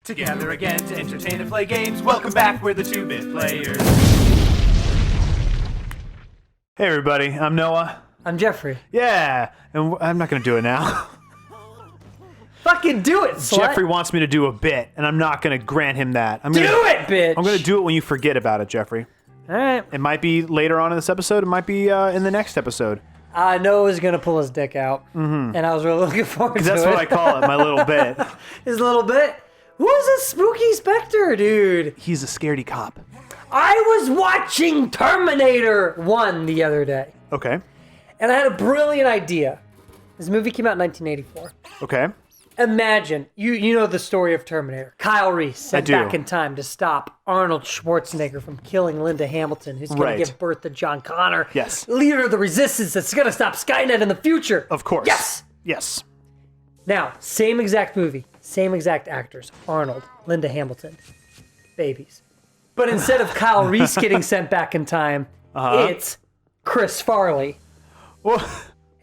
Together again to entertain and play games. Welcome back, we're the 2-Bit Players. Hey everybody, I'm Noah. I'm Jeffrey. Yeah, and I'm not going to do it now. Fucking do it, slut. Jeffrey wants me to do a bit, and I'm not going to grant him that. Do it, bitch! I'm going to do it when you forget about it, Jeffrey. Alright. It might be later on in this episode, it might be in the next episode. I know he's going to pull his dick out, and I was really looking forward to it. That's what I call it, my little bit. His little bit? Who's a spooky specter, dude? He's a scaredy cop. I was watching Terminator 1 the other day, Okay. and I had a brilliant idea. This movie came out in 1984. Okay. Imagine, you know the story of Terminator. Kyle Reese sent do. back in time to stop Arnold Schwarzenegger from killing Linda Hamilton, who's going Right. to give birth to John Connor. Yes. Leader of the resistance that's going to stop Skynet in the future. Of course. Yes! Yes. Now, same exact movie, same exact actors. Arnold, Linda Hamilton, babies. But instead of Kyle Reese getting sent back in time, it's Chris Farley. Well,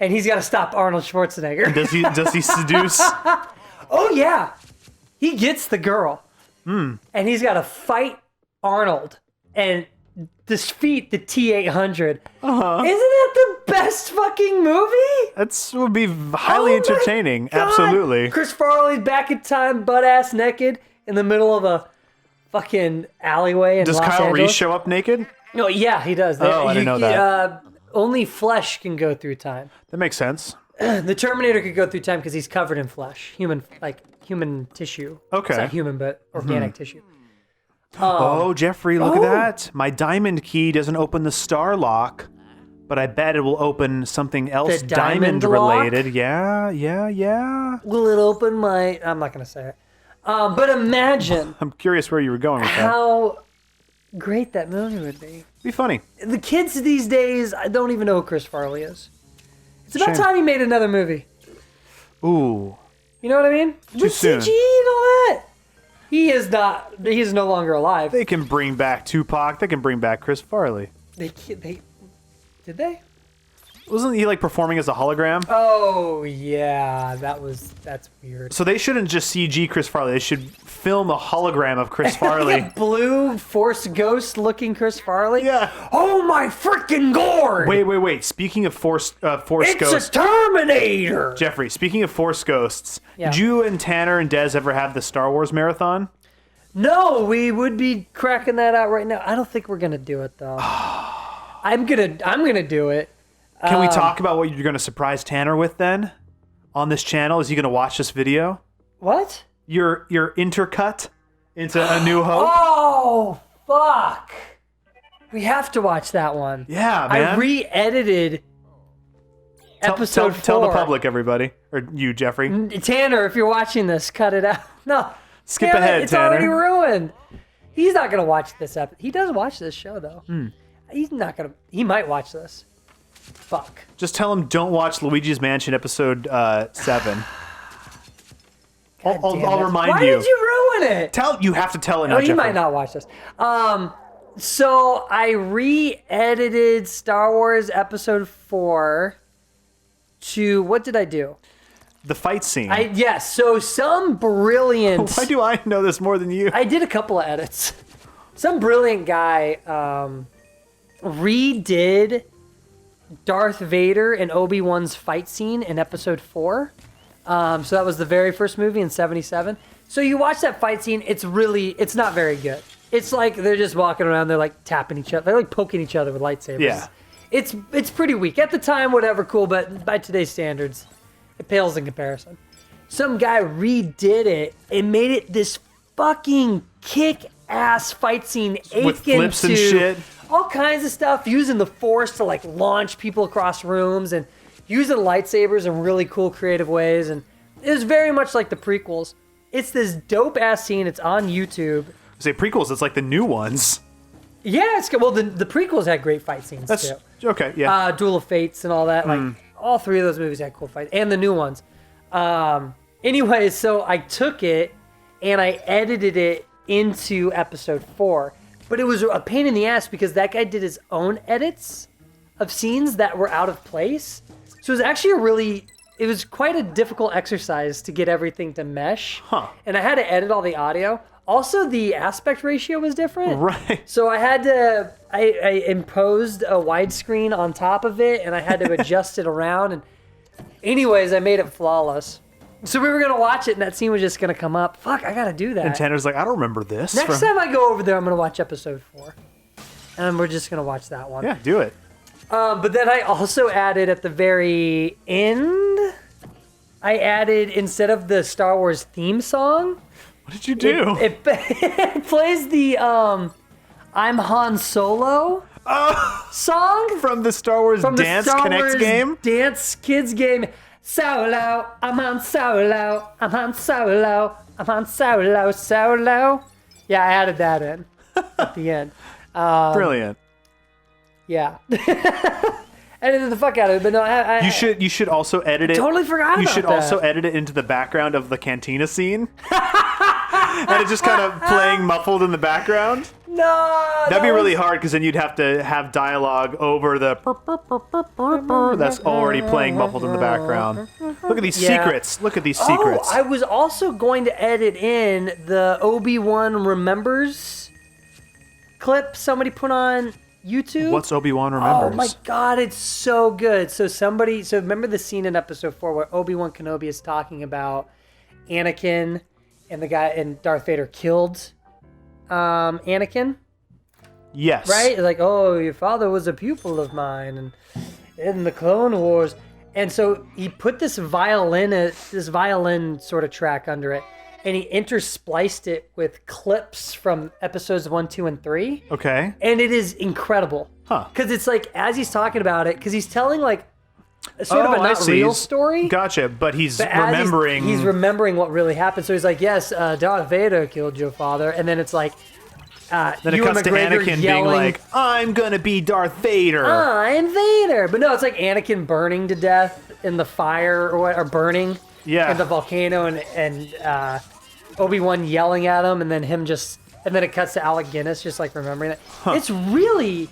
And he's got to stop Arnold Schwarzenegger. does he seduce? Oh, yeah. He gets the girl. And he's got to fight Arnold and defeat the T-800. Isn't that the best fucking movie? That would be highly entertaining. God. Absolutely. Chris Farley's back in time, butt-ass naked, in the middle of a fucking alleyway in Does Los Kyle Angeles. Reese show up naked? No, yeah, he does. Oh, I didn't know that. Only flesh can go through time. That makes sense. The Terminator could go through time because he's covered in flesh, human tissue. Okay. It's not human, but organic tissue. Oh, Jeffrey, look at that. My diamond key doesn't open the star lock, but I bet it will open something else The diamond related. Yeah. Will it open my... I'm not going to say it. But imagine I'm curious where you were going with that. how great that movie would be. It'd be funny. The kids these days, I don't even know who Chris Farley is. It's about Shame. time he made another movie. Ooh. You know what I mean? With soon. CG and all that. He is no longer alive. They can bring back Tupac. They can bring back Chris Farley. Did they? Wasn't he like performing as a hologram? Oh yeah, that's weird. So they shouldn't just CG Chris Farley. They should film a hologram of Chris Farley. Like a blue Force Ghost looking Chris Farley. Yeah. Oh my freaking gourd! Wait. Speaking of Force it's Ghosts, a Terminator. Jeffrey. Speaking of Force Ghosts, Yeah. did you and Tanner and Des ever have the Star Wars marathon? No, we would be cracking that out right now. I don't think we're gonna do it though. I'm gonna do it. Can we talk about what you're going to surprise Tanner with then on this channel? Is he going to watch this video? What? Your intercut into A New Hope? Oh fuck! We have to watch that one. Yeah, man. I re-edited episode 4. Tell the public, everybody. Or you, Jeffrey. Tanner, if you're watching this, cut it out. No. Skip Damn it, ahead, it's Tanner. already ruined. He's not going to watch this episode. He does watch this show, though. He's not going to... He might watch this. Fuck. Just tell him don't watch Luigi's Mansion episode 7. I'll remind Why you. did you ruin it? You have to tell it now, No, he Jeffrey. might not watch this. So I re-edited Star Wars Episode 4 to... What did I do? The fight scene. Yes, so some brilliant... Why do I know this more than you? I did a couple of edits. Some brilliant guy redid Darth Vader and Obi-Wan's fight scene in Episode 4. So that was the very first movie in 1977. So you watch that fight scene, it's not very good. It's like they're just walking around, they're like tapping each other, they're like poking each other with lightsabers. Yeah. It's pretty weak. At the time, whatever, cool, but by today's standards, it pales in comparison. Some guy redid it and made it this fucking kick-ass fight scene. With flips and shit. All kinds of stuff, using the Force to like launch people across rooms and using lightsabers in really cool, creative ways. And it was very much like the prequels. It's this dope-ass scene. It's on YouTube. Say prequels, it's like the new ones. Yeah, it's good. Well, the prequels had great fight scenes, too. Okay, yeah. Duel of Fates and all that. Like, all three of those movies had cool fights. And the new ones. Anyway, so I took it and I edited it into Episode 4. But it was a pain in the ass because that guy did his own edits of scenes that were out of place. So it was actually a really it was quite a difficult exercise to get everything to mesh. Huh. And I had to edit all the audio. Also, the aspect ratio was different. Right. So I imposed a widescreen on top of it, and I had to adjust it around. And anyways, I made it flawless. So we were going to watch it, and that scene was just going to come up. Fuck, I got to do that. And Tanner's like, I don't remember this. Next time I go over there, I'm going to watch episode 4. And we're just going to watch that one. Yeah, do it. But then I also added at the very end, I added, instead of the Star Wars theme song, What did you do? it plays the I'm Han Solo song From the Star Wars from Dance the Star Connect Wars game? Dance Kids game. Solo, I'm Han Solo, I'm Han Solo, I'm Han Solo, Solo. Yeah, I added that in at the end. Brilliant. Yeah. Edited the fuck out of it, but no, You should also edit it. totally forgot You about should that. also edit it into the background of the cantina scene. And it's just kind of playing muffled in the background. No, That'd be really hard because then you'd have to have dialogue over the that's already playing muffled in the background. Look at these secrets. Look at these secrets. I was also going to edit in the Obi-Wan Remembers clip somebody put on YouTube. What's Obi-Wan Remembers? Oh my god, it's so good. So remember the scene in episode 4 where Obi-Wan Kenobi is talking about Anakin and the guy and Darth Vader killed Anakin? Yes. Right? Like, oh, your father was a pupil of mine and in the Clone Wars. And so he put this violin sort of track under it, and he interspliced it with clips from episodes 1, 2, and 3. Okay. And it is incredible. Huh. Because it's like, as he's talking about it, because he's telling like sort of a not real story. Gotcha, but he's But as remembering. He's remembering what really happened. So he's like, yes, Darth Vader killed your father. And then it's like, then it Ewan cuts to McGregor Anakin being yelling, like, I'm gonna be Darth Vader. I'm Vader. But no, it's like Anakin burning to death in the fire or burning in the volcano and Obi-Wan yelling at him and then and then it cuts to Alec Guinness just like remembering that. It's really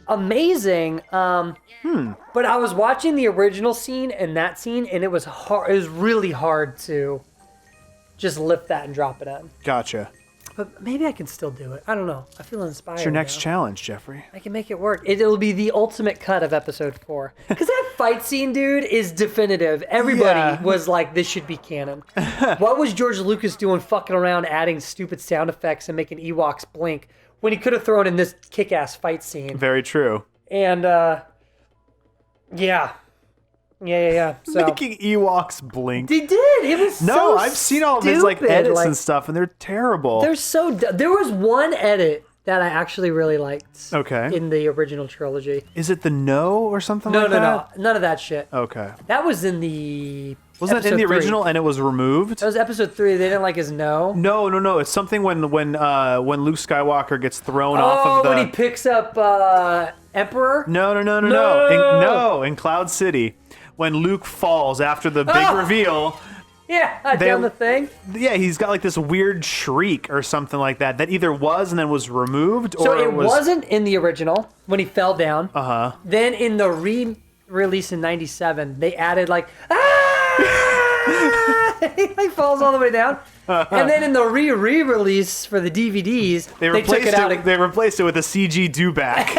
amazing. But I was watching the original scene and that scene and it was hard. It was really hard to just lift that and drop it in. Gotcha. But maybe I can still do it. I don't know. I feel inspired. It's your next now. challenge, Jeffrey. I can make it work. It'll be the ultimate cut of episode 4. Because that fight scene, dude, is definitive. Everybody was like, this should be canon. What was George Lucas doing fucking around adding stupid sound effects and making Ewoks blink when he could have thrown in this kick-ass fight scene? Very true. And, yeah. So Making Ewoks blink. they did. It was so I've seen all of his like stupid. edits Like, and stuff, and they're terrible. They're so. There was one edit that I actually really liked. Okay. In the original trilogy. Is it the No or something No, like that? no, none of that shit. Okay. That was in the. Wasn't it in the episode 3. original and it was removed? That was episode 3. They didn't like his no. No. It's something when Luke Skywalker gets thrown off of the. When he picks up Emperor. No. In Cloud City, when Luke falls after the big reveal. Yeah, down the thing. Yeah, he's got like this weird shriek or something like that either was and then was removed, or So it wasn't in the original when he fell down. Then in the re-release in '97, they added like he like falls all the way down. And then in the re-release for the DVDs, they took it out. They replaced it with a CG do-back.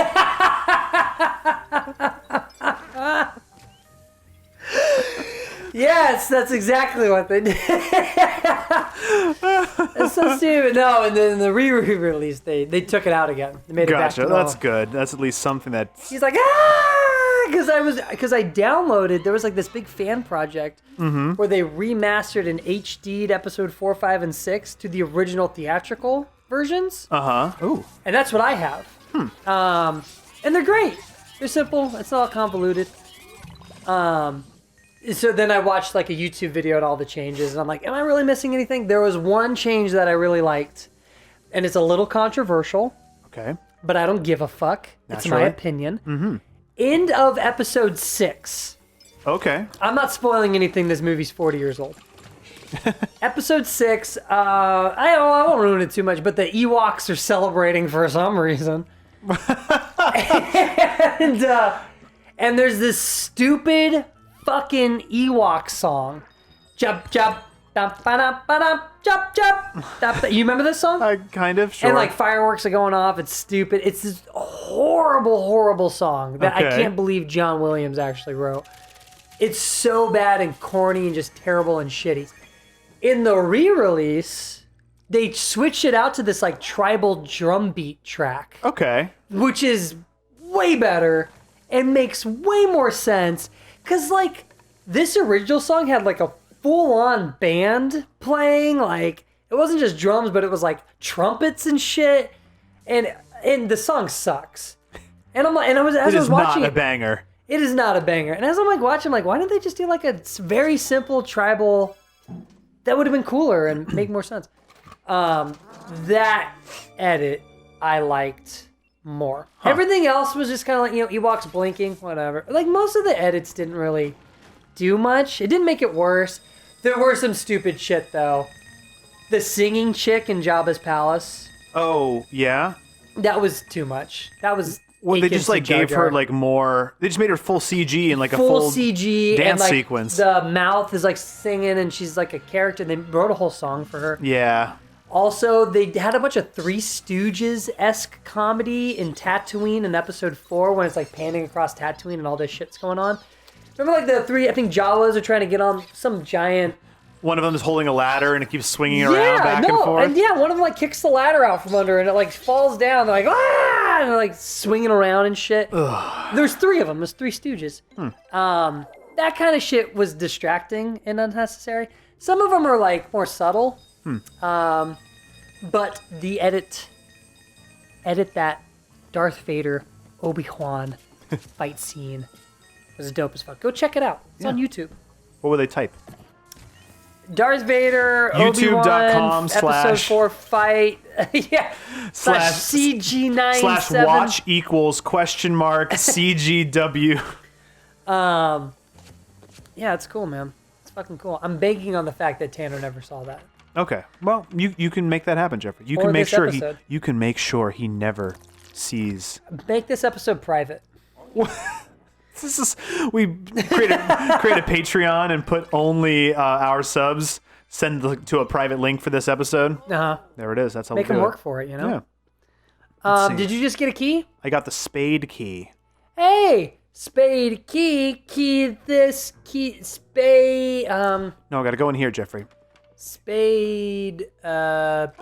Yes, that's exactly what they did. That's so stupid. No, and then in the re-release, they took it out again. They made it back to normal. That's good. That's at least something that. He's like, because I downloaded. There was like this big fan project where they remastered and HD'd episode 4, 5, and 6 to the original theatrical versions. Ooh. And that's what I have. And they're great. They're simple. It's not convoluted. So then I watched like a YouTube video and all the changes, and I'm like, am I really missing anything? There was one change that I really liked, and it's a little controversial. Okay. But I don't give a fuck. It's my opinion. End of episode 6. Okay. I'm not spoiling anything. This movie's 40 years old. Episode 6, I won't ruin it too much, but the Ewoks are celebrating for some reason. And there's this stupid fucking Ewok song. Jump, jump, dum, ba-dum, ba-dum, jump, jump. You remember this song? Kind of, sure. And like fireworks are going off. It's stupid. It's this horrible, horrible song that I can't believe John Williams actually wrote. It's so bad and corny and just terrible and shitty. In the re-release, they switched it out to this like tribal drum beat track. Okay. Which is way better and makes way more sense. Cause like this original song had like a full-on band playing. Like it wasn't just drums, but it was like trumpets and shit. And the song sucks. And I'm like, and I was as I was watching not a banger. It is not a banger. And as I'm like watching, I'm like, why didn't they just do like a very simple tribal? That would have been cooler and make more sense. That edit I liked more. Huh. Everything else was just kind of like, Ewoks blinking, whatever. Like most of the edits didn't really do much. It didn't make it worse. There were some stupid shit though. The singing chick in Jabba's palace. Oh, yeah? That was too much. That was... Well, they just like gave her like more. They just made her full CG and like a full CG dance and, like, sequence. The mouth is like singing and she's like a character. They wrote a whole song for her. Yeah. Also, they had a bunch of Three Stooges-esque comedy in Tatooine in episode 4 when it's like panning across Tatooine and all this shit's going on. Remember like the three? I think Jawas are trying to get on some giant. One of them is holding a ladder and it keeps swinging around back and forth. And one of them like kicks the ladder out from under and it like falls down. They're like, ah! And they're like swinging around and shit. Ugh. There's 3 of them. There's 3 Stooges. That kind of shit was distracting and unnecessary. Some of them are like more subtle. But the edit that Darth Vader Obi-Wan fight scene was dope as fuck. Go check it out. It's on YouTube. What would they type? Darth Vader, Obi-Wan, YouTube.com/ episode 4 fight. Yeah. Slash CG97. / watch equals $CGW. Yeah, it's cool, man. It's fucking cool. I'm banking on the fact that Tanner never saw that. Okay. Well, you can make that happen, Jeffrey. You Or can make this sure episode. you can make sure he never sees. Make this episode private. This is we create a Patreon and put only our subs. Send to a private link for this episode. Uh-huh. There it is. That's how Make we do them it. work for it, you know? Yeah. Let's see. Did you just get a key? I got the Spade key. Hey! Spade key this key Spade No, I got to go in here, Jeffrey. Spade What are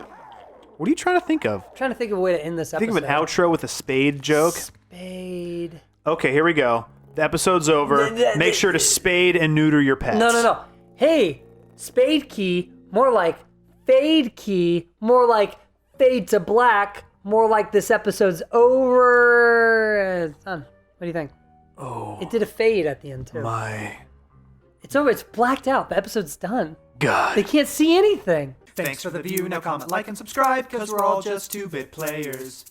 you trying to think of? trying to think of a way to end this episode. Think of an outro with a Spade joke. Spade. Okay, here we go. The episode's over. Make sure to spade and neuter your pets. No. Hey, Spade key, more like fade key, more like fade to black, more like this episode's over. It's done. What do you think? Oh. It did a fade at the end too. My It's over. It's blacked out. The episode's done. God. They can't see anything. Thanks for the view. Now comment, like, and subscribe, because we're all just 2-bit players.